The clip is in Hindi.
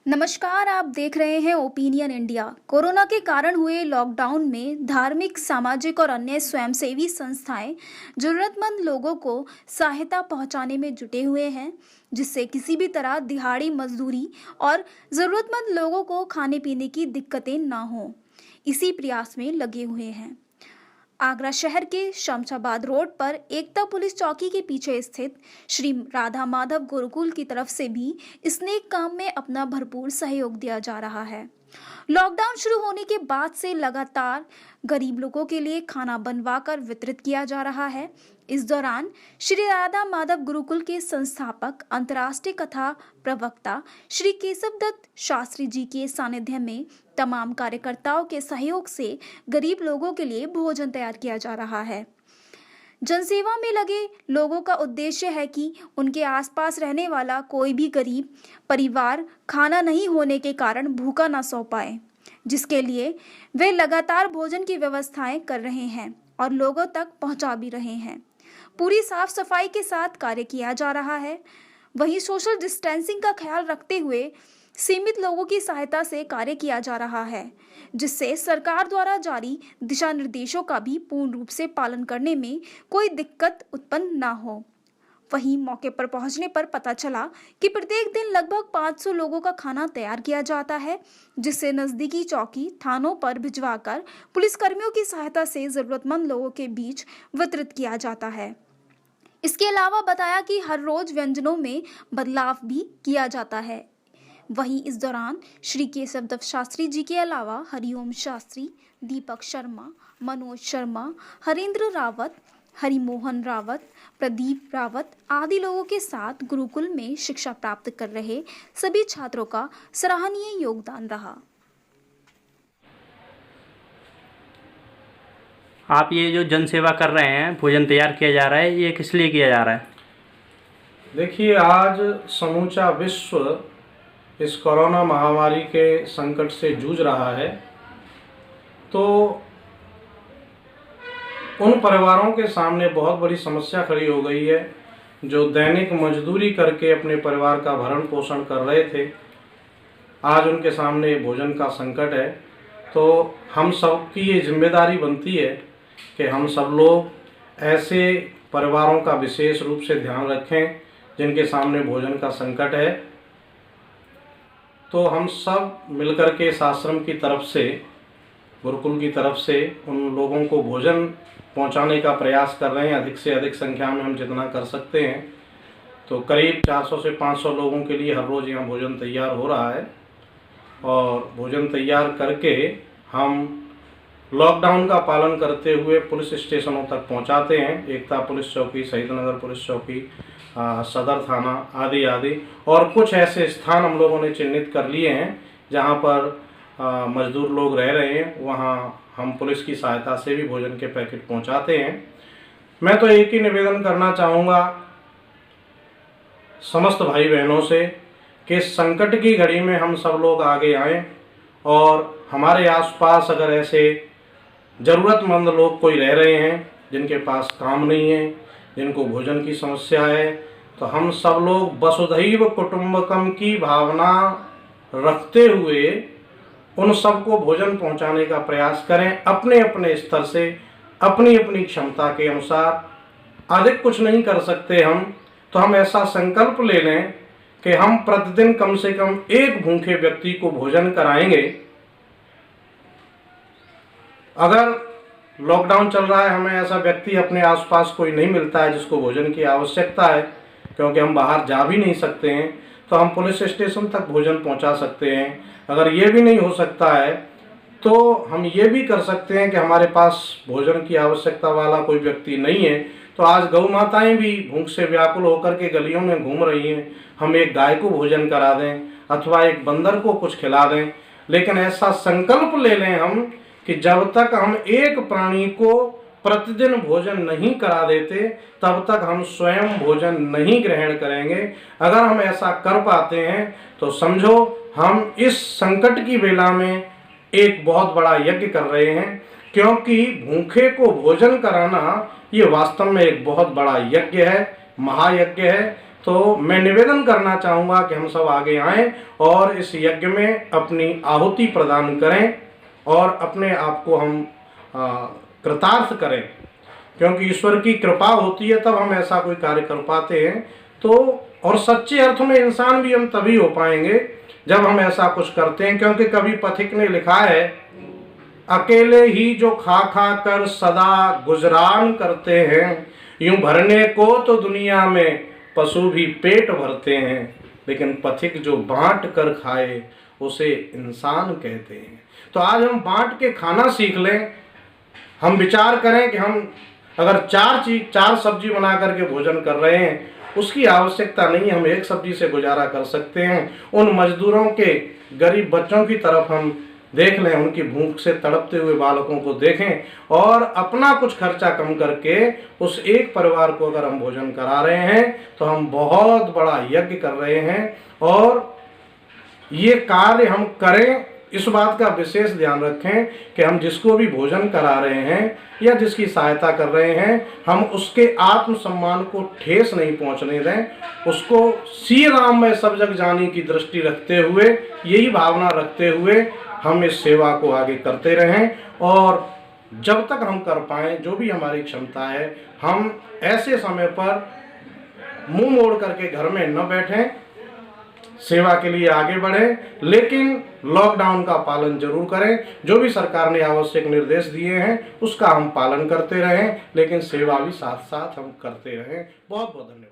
नमस्कार, आप देख रहे हैं ओपिनियन इंडिया। कोरोना के कारण हुए लॉकडाउन में धार्मिक, सामाजिक और अन्य स्वयंसेवी संस्थाएं जरूरतमंद लोगों को सहायता पहुंचाने में जुटे हुए हैं, जिससे किसी भी तरह दिहाड़ी मजदूरी और जरूरतमंद लोगों को खाने पीने की दिक्कतें ना हो, इसी प्रयास में लगे हुए हैं। आगरा शहर के शमशाबाद रोड पर एकता पुलिस चौकी के पीछे स्थित श्री राधा माधव गुरुकुल की तरफ से भी इस नेक काम में अपना भरपूर सहयोग दिया जा रहा है। लॉकडाउन शुरू होने के बाद से लगातार गरीब लोगों के लिए खाना बनवाकर वितरित किया जा रहा है। इस दौरान श्री राधा माधव गुरुकुल के संस्थापक, अंतर्राष्ट्रीय कथा प्रवक्ता श्री केशव दत्त शास्त्री जी के सानिध्य में तमाम कार्यकर्ताओं के सहयोग से गरीब लोगों के लिए भोजन तैयार किया जा रहा है। जनसेवा में लगे लोगों का उद्देश्य है कि उनके आसपास रहने वाला कोई भी गरीब परिवार खाना नहीं होने के कारण भूखा ना सो पाए, जिसके लिए वे लगातार भोजन की व्यवस्थाएं कर रहे हैं और लोगों तक पहुंचा भी रहे हैं। पूरी साफ सफाई के साथ कार्य किया जा रहा है। वहीं सोशल डिस्टेंसिंग का ख्याल रखते हुए सीमित लोगों की सहायता से कार्य किया जा रहा है, जिससे सरकार द्वारा जारी दिशा निर्देशों का भी पूर्ण रूप से पालन करने में कोई दिक्कत उत्पन्न न हो। वहीं मौके पर पहुंचने पर पता चला कि प्रत्येक दिन लगभग 500 लोगों का खाना तैयार किया जाता है, जिससे नजदीकी चौकी, थानों पर भिजवाकर पुलिसकर्मियों की सहायता से जरूरतमंद लोगों के बीच वितरित किया जाता है। इसके अलावा बताया कि हर रोज व्यंजनों में बदलाव भी किया जाता है। वहीं इस दौरान श्री केशव दत्त शास्त्री जी के अलावा हरिओम शास्त्री, दीपक शर्मा, मनोज शर्मा, हरेंद्र रावत, हरिमोहन रावत, प्रदीप रावत आदि लोगों के साथ गुरुकुल में शिक्षा प्राप्त कर रहे सभी छात्रों का सराहनीय योगदान रहा। आप ये जो जन सेवा कर रहे हैं, भोजन तैयार किया जा रहा है, ये किस लिए किया जा रहा है? देखिए, आज समूचा विश्व इस कोरोना महामारी के संकट से जूझ रहा है, तो उन परिवारों के सामने बहुत बड़ी समस्या खड़ी हो गई है जो दैनिक मजदूरी करके अपने परिवार का भरण पोषण कर रहे थे। आज उनके सामने भोजन का संकट है, तो हम सब की ये जिम्मेदारी बनती है कि हम सब लोग ऐसे परिवारों का विशेष रूप से ध्यान रखें जिनके सामने भोजन का संकट है। तो हम सब मिलकर के इस आश्रम की तरफ से, गुरुकुल की तरफ से उन लोगों को भोजन पहुंचाने का प्रयास कर रहे हैं। अधिक से अधिक संख्या में हम जितना कर सकते हैं, तो करीब 400 से 500 लोगों के लिए हर रोज़ यहाँ भोजन तैयार हो रहा है। और भोजन तैयार करके हम लॉकडाउन का पालन करते हुए पुलिस स्टेशनों तक पहुंचाते हैं। एकता पुलिस चौकी, शहीद नगर पुलिस चौकी, सदर थाना आदि आदि, और कुछ ऐसे स्थान हम लोगों ने चिन्हित कर लिए हैं जहां पर मजदूर लोग रह रहे हैं, वहां हम पुलिस की सहायता से भी भोजन के पैकेट पहुंचाते हैं। मैं तो एक ही निवेदन करना चाहूँगा समस्त भाई बहनों से कि संकट की घड़ी में हम सब लोग आगे आएं और हमारे आसपास अगर ऐसे ज़रूरतमंद लोग कोई रह रहे हैं जिनके पास काम नहीं है, जिनको भोजन की समस्या है, तो हम सब लोग वसुधैव कुटुंबकम की भावना रखते हुए उन सबको भोजन पहुंचाने का प्रयास करें, अपने अपने स्तर से, अपनी अपनी क्षमता के अनुसार। अधिक कुछ नहीं कर सकते हम, तो हम ऐसा संकल्प ले लें कि हम प्रतिदिन कम से कम एक भूखे व्यक्ति को भोजन कराएंगे। अगर लॉकडाउन चल रहा है, हमें ऐसा व्यक्ति अपने आसपास कोई नहीं मिलता है जिसको भोजन की आवश्यकता है, क्योंकि हम बाहर जा भी नहीं सकते हैं, तो हम पुलिस स्टेशन तक भोजन पहुंचा सकते हैं। अगर ये भी नहीं हो सकता है तो हम ये भी कर सकते हैं कि हमारे पास भोजन की आवश्यकता वाला कोई व्यक्ति नहीं है, तो आज गौ माताएँ भी भूख से व्याकुल होकर के गलियों में घूम रही हैं, हम एक गाय को भोजन करा दें अथवा एक बंदर को कुछ खिला दें। लेकिन ऐसा संकल्प ले लें हम कि जब तक हम एक प्राणी को प्रतिदिन भोजन नहीं करा देते, तब तक हम स्वयं भोजन नहीं ग्रहण करेंगे। अगर हम ऐसा कर पाते हैं तो समझो हम इस संकट की बेला में एक बहुत बड़ा यज्ञ कर रहे हैं, क्योंकि भूखे को भोजन कराना ये वास्तव में एक बहुत बड़ा यज्ञ है, महायज्ञ है, तो मैं निवेदन करना चाहूँगा कि हम सब आगे आएं और इस यज्ञ में अपनी आहुति प्रदान करें और अपने आप को हम कृतार्थ करें, क्योंकि ईश्वर की कृपा होती है तब हम ऐसा कोई कार्य कर पाते हैं। तो और सच्चे अर्थ में इंसान भी हम तभी हो पाएंगे जब हम ऐसा कुछ करते हैं, क्योंकि कभी पथिक ने लिखा है, अकेले ही जो खा खा कर सदा गुजरान करते हैं, यूं भरने को तो दुनिया में पशु भी पेट भरते हैं, लेकिन पथिक जो बांट कर खाए उसे इंसान कहते हैं। तो आज हम बांट के खाना सीख लें। हम विचार करें कि हम अगर चार सब्जी बना करके भोजन कर रहे हैं, उसकी आवश्यकता नहीं है, हम एक सब्जी से गुजारा कर सकते हैं। उन मजदूरों के गरीब बच्चों की तरफ हम देख लें, उनकी भूख से तड़पते हुए बालकों को देखें और अपना कुछ खर्चा कम करके उस एक परिवार को अगर हम भोजन करा रहे हैं तो हम बहुत बड़ा यज्ञ कर रहे हैं। और ये कार्य हम करें, इस बात का विशेष ध्यान रखें कि हम जिसको भी भोजन करा रहे हैं या जिसकी सहायता कर रहे हैं, हम उसके आत्मसम्मान को ठेस नहीं पहुंचने दें। उसको श्री राम में सब जग जाने की दृष्टि रखते हुए, यही भावना रखते हुए हम इस सेवा को आगे करते रहें। और जब तक हम कर पाएँ, जो भी हमारी क्षमता है, हम ऐसे समय पर मुंह मोड़ करके घर में न बैठें, सेवा के लिए आगे बढ़ें, लेकिन लॉकडाउन का पालन जरूर करें। जो भी सरकार ने आवश्यक निर्देश दिए हैं उसका हम पालन करते रहें, लेकिन सेवा भी साथ साथ हम करते रहें। बहुत बहुत धन्यवाद।